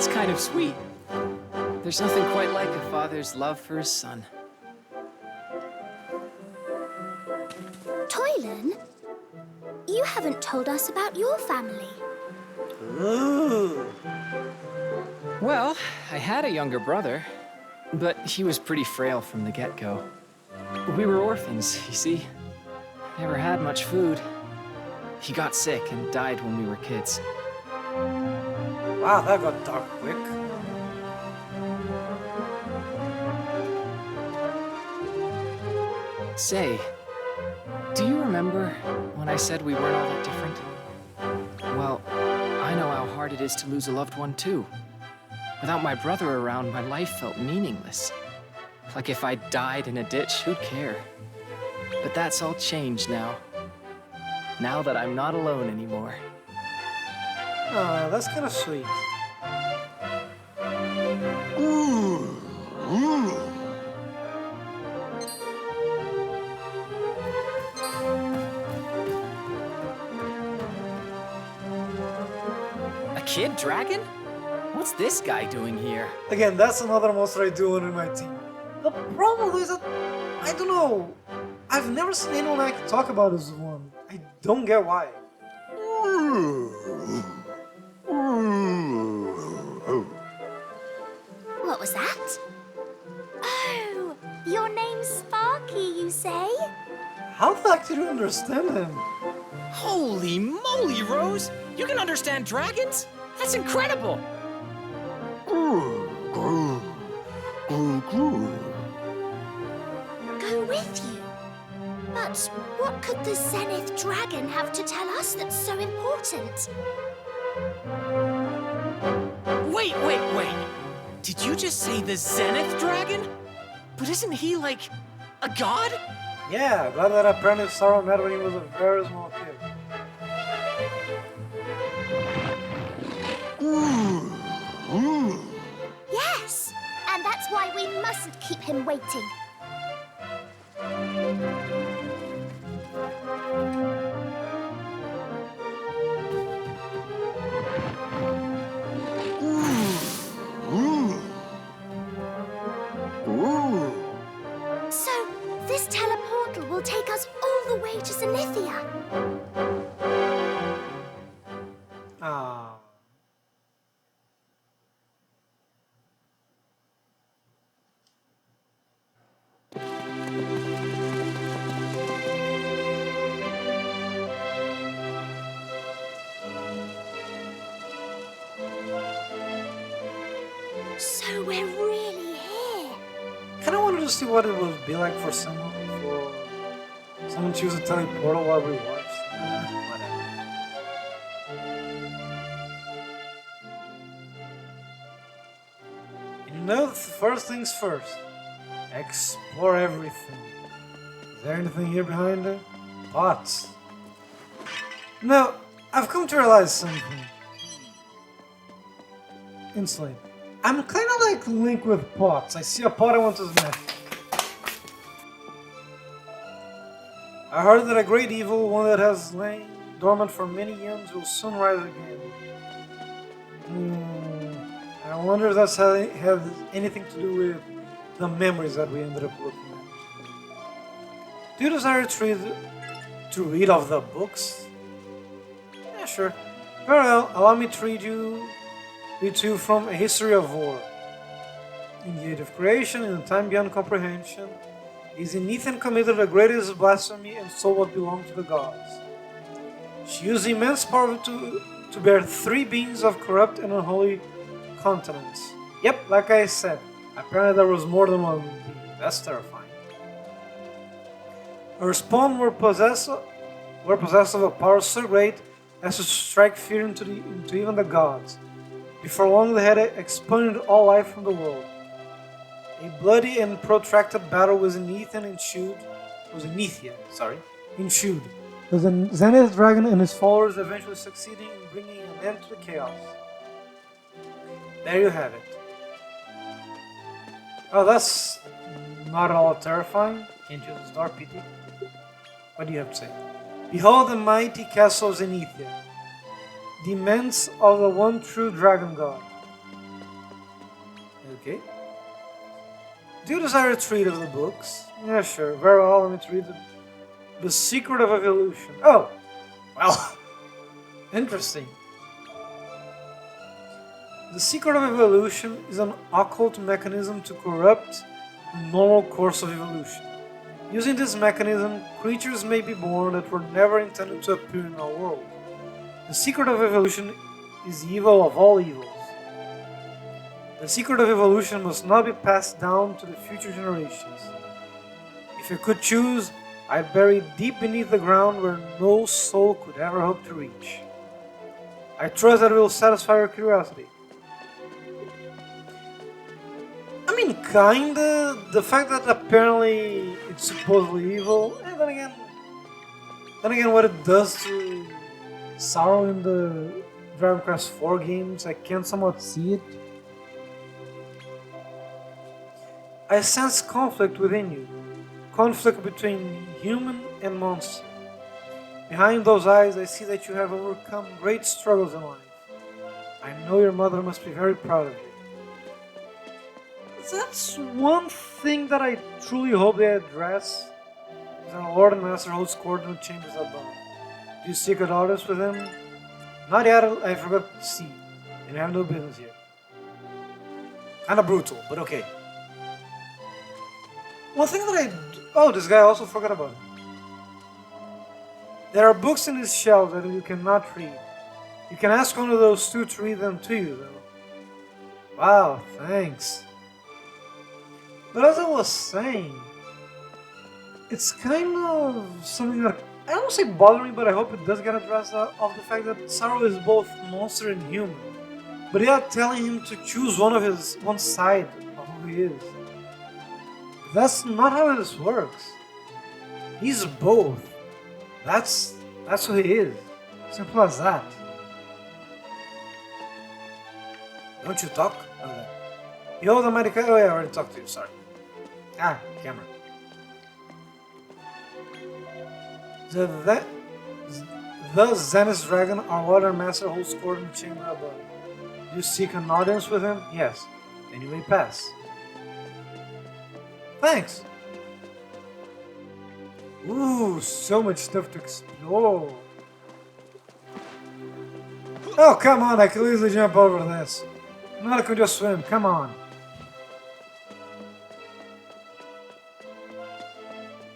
That's kind of sweet. There's nothing quite like a father's love for his son. Toylan, you haven't told us about your family. Ooh. Well, I had a younger brother, but he was pretty frail from the get-go. We were orphans, you see. Never had much food. He got sick and died when we were kids. Wow, that got dark quick. Say, do you remember when I said we weren't all that different? Well, I know how hard it is to lose a loved one, too. Without my brother around, my life felt meaningless. Like if I died in a ditch, who'd care? But that's all changed now. Now that I'm not alone anymore. Oh, that's kind of sweet. A kid dragon? What's this guy doing here? Again, that's another monster I do want in my team. The problem is that, I don't know, I've never seen anyone I can talk about this one. I don't get why. What was that? Oh, your name's Sparky, you say? How the heck did you understand him? Holy moly, Rose! You can understand dragons? That's incredible! Go with you? But what could the Zenith dragon have to tell us that's so important? Wait! Did you just say the Zenith dragon? But isn't he like a god? Yeah, glad that apparently Sauron met when he was a very small kid. Yes, and that's why we mustn't keep him waiting. So, this teleportal will take us all the way to Zenithia. Ah. So we're really here. Kinda wanted to see what it would be like for someone to use a teleportal while we watched. Whatever. You know, first things first. Explore everything. Is there anything here behind it? Pots. No, I've come to realize something. Instantly. I'm kind of like Link with pots. I see a pot I want to smash. I heard that a great evil, one that has lain dormant for many years, will soon rise again. I wonder if that's has anything to do with the memories that we ended up looking at. Do you desire to read of the books? Yeah, sure. Very well, allow me to read to you from A History of War. In the age of creation, in a time beyond comprehension, the Zenithian committed the greatest blasphemy and stole what belonged to the gods. She used immense power to bear 3 beings of corrupt and unholy continents. Yep, like I said, apparently there was more than one being. That's terrifying. Her spawn were possessed of a power so great as to strike fear into even the gods. Before long, they had expunged all life from the world. A bloody and protracted battle with Zenithia ensued. The Zenith dragon and his followers eventually succeeding in bringing an end to the chaos. There you have it. Oh, that's not at all terrifying. Can't use this dark pity. What do you have to say? Behold the mighty castle of Zenithia, the immense of the one true dragon god. Okay. Do you desire to read of the books? Yeah, sure. Very well, let me to read the Secret of Evolution. Oh! Well, interesting. The Secret of Evolution is an occult mechanism to corrupt the normal course of evolution. Using this mechanism, creatures may be born that were never intended to appear in our world. The secret of evolution is evil of all evils. The secret of evolution must not be passed down to the future generations. If I could choose, I'd bury it deep beneath the ground where no soul could ever hope to reach. I trust that it will satisfy your curiosity. I mean, kinda. The fact that apparently it's supposedly evil, and then again, what it does to Sorrow in the Dragon Quest IV games, I can somewhat see it. I sense conflict within you, conflict between human and monster. Behind those eyes, I see that you have overcome great struggles in life. I know your mother must be very proud of you. That's one thing that I truly hope they address. Is our Lord and Master holds coordinate chambers above. Do you seek audience with him? Not yet, I forgot to see. And I have no business here. Kinda brutal, but okay. One thing that oh, this guy also forgot about it. There are books in his shelf that you cannot read. You can ask one of those two to read them to you, though. Wow, thanks. But as I was saying, it's kind of something that I don't say bother me, but I hope it does get addressed of the fact that Sorrow is both monster and human. But they are telling him to choose one side of who he is. That's not how this works. He's both. That's who he is. Simple as that. Don't you talk? Okay. Yo, the mighty cat. Oh yeah, I already talked to you. Sorry. Ah, camera. The Zenith dragon, our Lord and Master, holds court in the chamber above. You seek an audience with him? Yes. Then you may pass. Thanks. Ooh, so much stuff to explore. Oh, come on, I can easily jump over this. Not I can just swim, come on.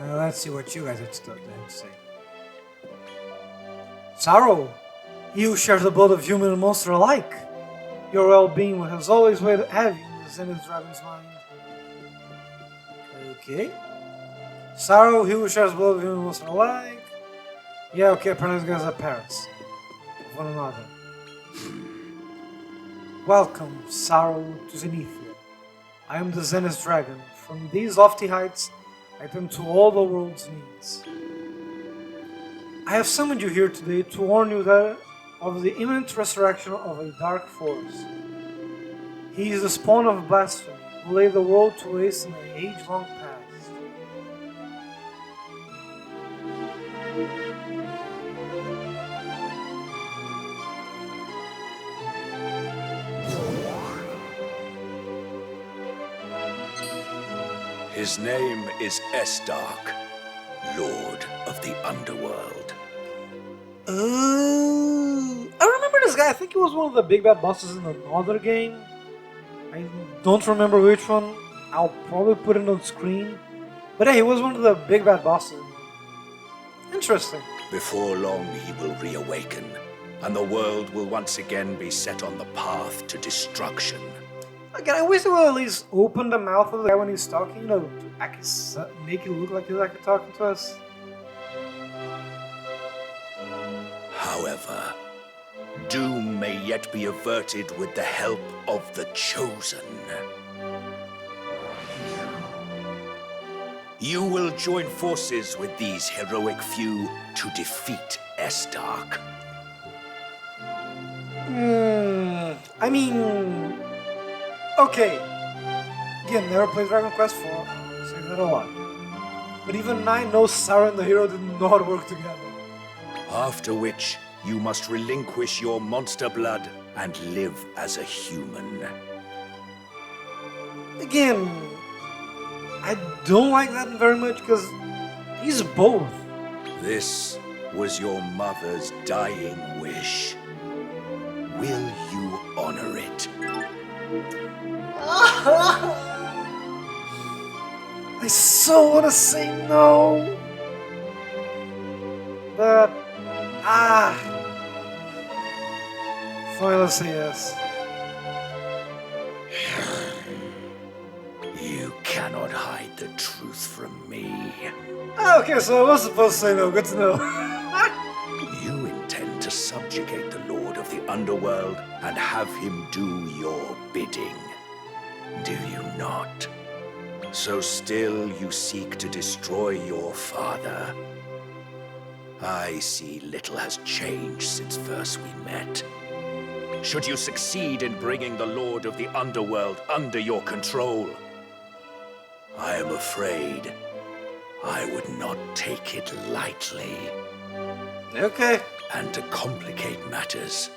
Let's see what you guys have to say. Sorrow, he who shares the blood of human and monster alike. Your well-being has always weighed heavy in the Zenith dragon's mind. Okay. Sorrow, he who shares the blood of human and monster alike. Yeah, okay, apparently these guys are parents of one another. Welcome, Sorrow, to Zenithia. I am the Zenith dragon. From these lofty heights, I tend to all the world's needs. I have summoned you here today to warn you that of the imminent resurrection of a dark force. He is the spawn of blasphemy, who laid the world to waste in an age-long past. His name is Estark, Lord of the Underworld. Oh, I remember this guy. I think he was one of the big bad bosses in another game. I don't remember which one. I'll probably put it on screen. But yeah, he was one of the big bad bosses. Interesting. Before long, he will reawaken, and the world will once again be set on the path to destruction. Again, I wish they would at least open the mouth of the guy when he's talking, you know, to actually make it look like he's actually talking to us. However, doom may yet be averted with the help of the Chosen. You will join forces with these heroic few to defeat Estark. I mean... Okay. Again, never played Dragon Quest IV, I'll say that a lot. But even I know Sarah and the hero did not work together. After which, you must relinquish your monster blood and live as a human. again, I don't like that very much because he's both. This was your mother's dying wish. Will you honor it? I so want to say no, but fine, let's say yes. You cannot hide the truth from me. Okay, so I was supposed to say no. Good to know. You intend to subjugate the Lord of the Underworld and have him do your bidding. Do you not? So still you seek to destroy your father. I see little has changed since first we met. Should you succeed in bringing the Lord of the Underworld under your control, I am afraid I would not take it lightly. Okay. And to complicate matters,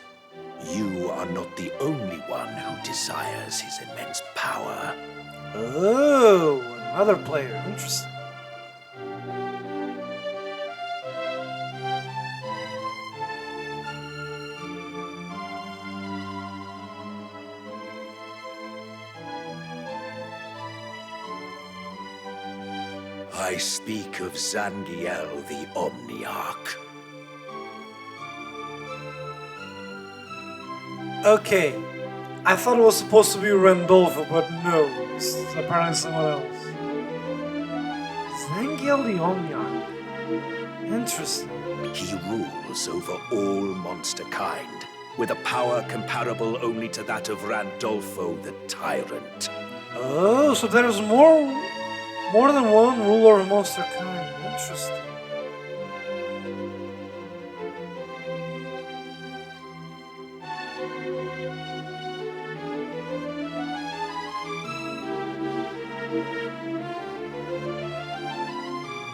you are not the only one who desires his immense power. Oh, another player. Interesting. I speak of Zangiel the Omniarch. Okay. I thought it was supposed to be Randolpho, but no. It's apparently someone else. Zangiel the Omniarch. Interesting. He rules over all monster kind, with a power comparable only to that of Randolpho the Tyrant. Oh, so there's more than one ruler of monster kind. Interesting.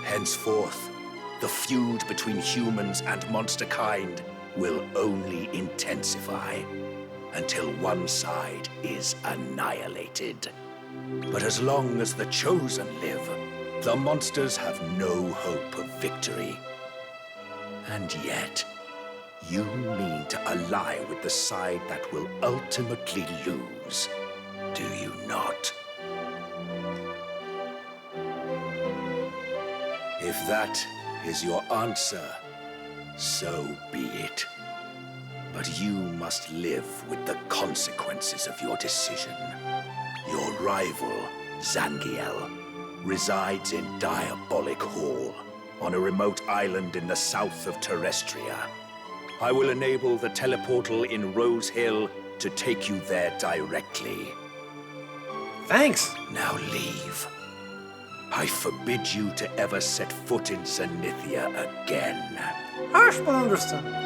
Henceforth, the feud between humans and monster kind will only intensify until one side is annihilated. But as long as the Chosen live, the monsters have no hope of victory. And yet, you mean to ally with the side that will ultimately lose, do you not? If that is your answer, so be it. But you must live with the consequences of your decision. Your rival, Zangiel, resides in Diabolic Hall, on a remote island in the south of Terrestria. I will enable the teleportal in Rose Hill to take you there directly. Thanks. Now leave. I forbid you to ever set foot in Zenithia again. Harsh but understandable.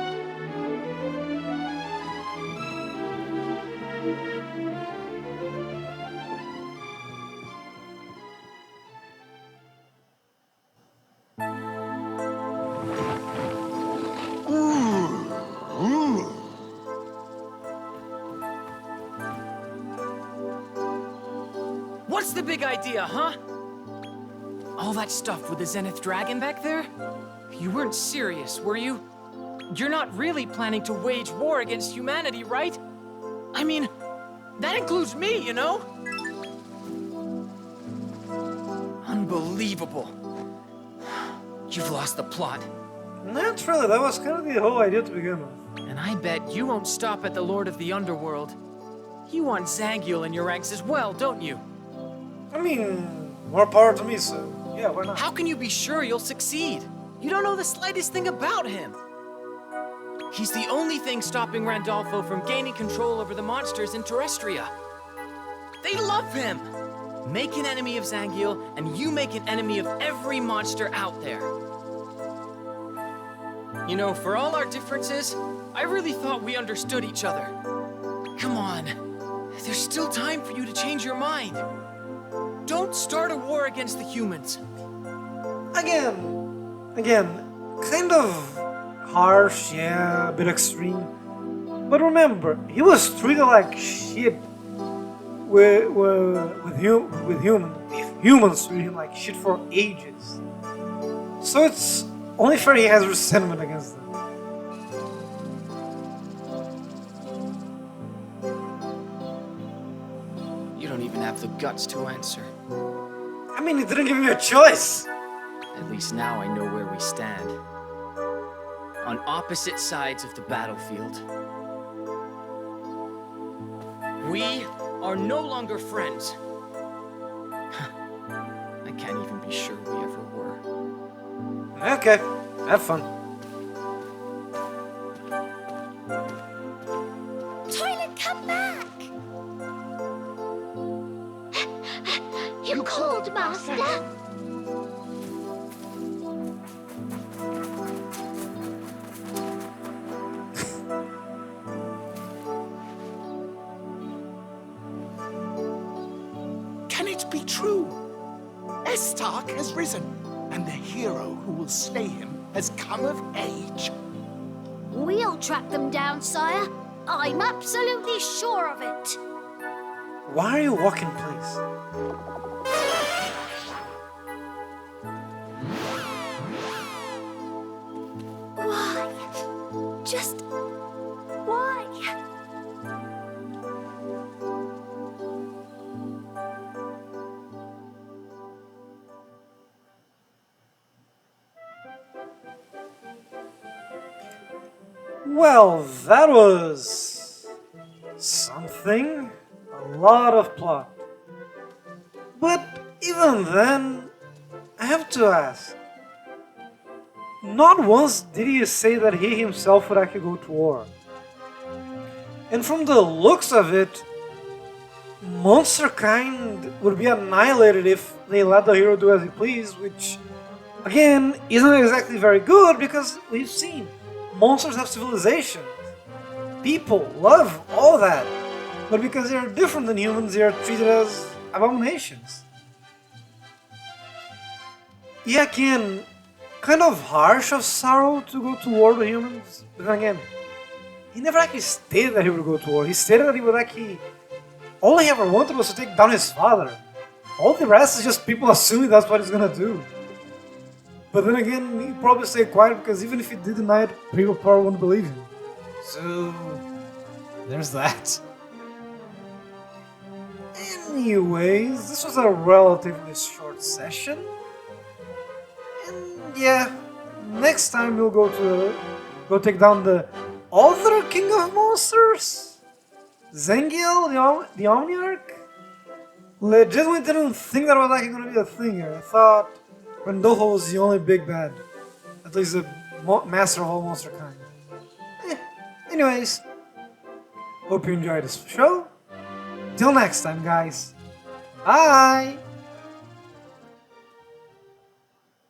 What's the big idea, huh? All that stuff with the Zenith Dragon back there? You weren't serious, were you? You're not really planning to wage war against humanity, right? I mean, that includes me, you know? Unbelievable. You've lost the plot. Naturally, that was kind of the whole idea to begin with. And I bet you won't stop at the Lord of the Underworld. You want Zangiel in your ranks as well, don't you? I mean, more power to me, so yeah, why not? How can you be sure you'll succeed? You don't know the slightest thing about him. He's the only thing stopping Randolpho from gaining control over the monsters in Terrestria. They love him! Make an enemy of Zangiel, and you make an enemy of every monster out there. You know, for all our differences, I really thought we understood each other. Come on. There's still time for you to change your mind. Don't start a war against the humans. Again, kind of harsh, yeah, a bit extreme. But remember, he was treated like shit humans treat him like shit for ages. So it's only fair he has resentment against them. You don't even have the guts to answer. I mean, he didn't give me a choice. At least now I know where we stand. On opposite sides of the battlefield. We are no longer friends. I can't even be sure we ever were. Okay, have fun. Toilet, come back! You called, Master? Can it be true? Estark has risen, and the hero who will slay him has come of age. We'll track them down, sire. I'm absolutely sure of it. Why are you walking, please? Why? Just why? Well, that was something. A lot of plot. But even then, I have to ask. Not once did he say that he himself would actually go to war. And from the looks of it, monster kind would be annihilated if they let the hero do as he please, which, again, isn't exactly very good because we've seen monsters have civilizations. People love all that. But because they are different than humans, they are treated as abominations. Yeah, again, kind of harsh of Sorrow to go to war with humans. But then again, he never actually stated that he would go to war. He stated that he would actually... All he ever wanted was to take down his father. All the rest is just people assuming that's what he's gonna do. But then again, he probably stayed quiet because even if he did deny it, people probably wouldn't believe him. So... there's that. Anyways, this was a relatively short session. And yeah, next time we'll go take down the other king of monsters? Zengiel, the Omniarch? Legitimately didn't think that was actually going to be a thing here. I thought Randolpho was the only big bad. At least the master of all monster kind. Anyways, hope you enjoyed this show. Till next time, guys. Bye!